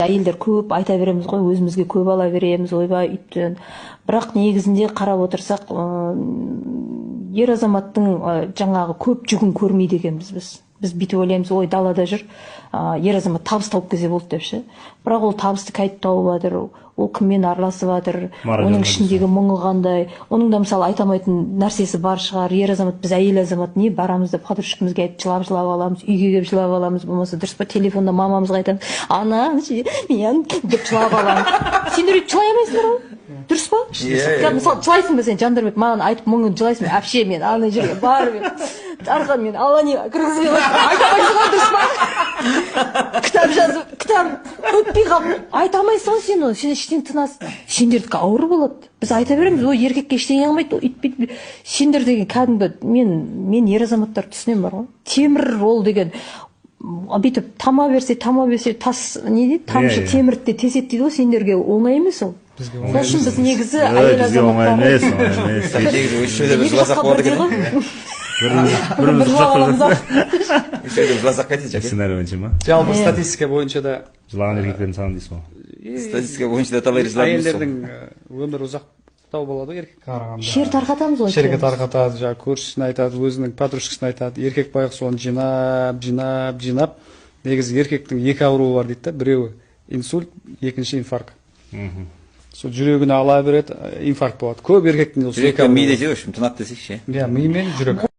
Әйелдер көп айта береміз ғой, өзімізге көп ала береміз, ойбай үйткен. Бірақ негізінде қарап отырсақ, ер азаматтың жаңағы көп жүгін көрмейді екенбіз біз. Біз бүйтіп ойлаймыз, ой, далада жүр, ер азамат табыс тауып келсе болды деп ше. Бірақ ол табысты қайтып тауып жатыр, ол кіммен араласып жатыр, оның ішіндегі мұңы қандай, оның да мысалы айта алмайтын нәрсесі бар шығар. Ер азамат, біз әйел азамат не барамыз деп подружкамызға айтып жылап аламыз, үйге келіп жылап аламыз, болмаса дұрыс па, телефонда мамамызға айтамыз, ана мен деп жылап аламыз. Сендер өйтіп жылай алмайсыңдар ғой? Дұрыс па? Мысалы жылайсың ба сен, Жандарбек маған айтып мұңын жылайсың ба? Әпше мен ана жерге барып арқан мен аллани кіргізбей айта алмайсың ғой, дұрыс па? Кітап жазып, кітап өтпей қалып айта алмайсың ғой сен оны, сен іштен тынасың. Сендердікі ауыр болады. Біз айта береміз, ой, еркекке ештеңе қылмайды, үйтпейді. Сендер деген кәдімгі, мен ер азаматтар түсінем бар ғой. Темір ол деген бүйтіп тама берсе тас не дейді, тамшы темірді тесет дейді ғой, сендерге оңай емес ол. Сол үшін біз негізі әйел азаматтар жыласақ болады екен. бір жыласақ қайтеді. Сценарий бойынша ма? Жалпы статистика бойынша да Жылаған еркектердің саны дейсіз ғой. Статистика бойынша да талай жылаймыз. әйелдердің өмірі ұзақтау болады ғой еркекке қарағанда. шер тарқатамыз ғой. Шерге тарқатады, жаңағы көршісін айтады, өзінің подружкасын айтады. Еркек байғұс соны жинап. Негізі еркектің екі ауруы бар дейді да, біреуі инсульт, екінші инфаркт. Сол жүрегіне ала береді, инфаркт болады. Көп еркектің жүрекке ми десе, тынады десейші. Иә, ми мен жүрек.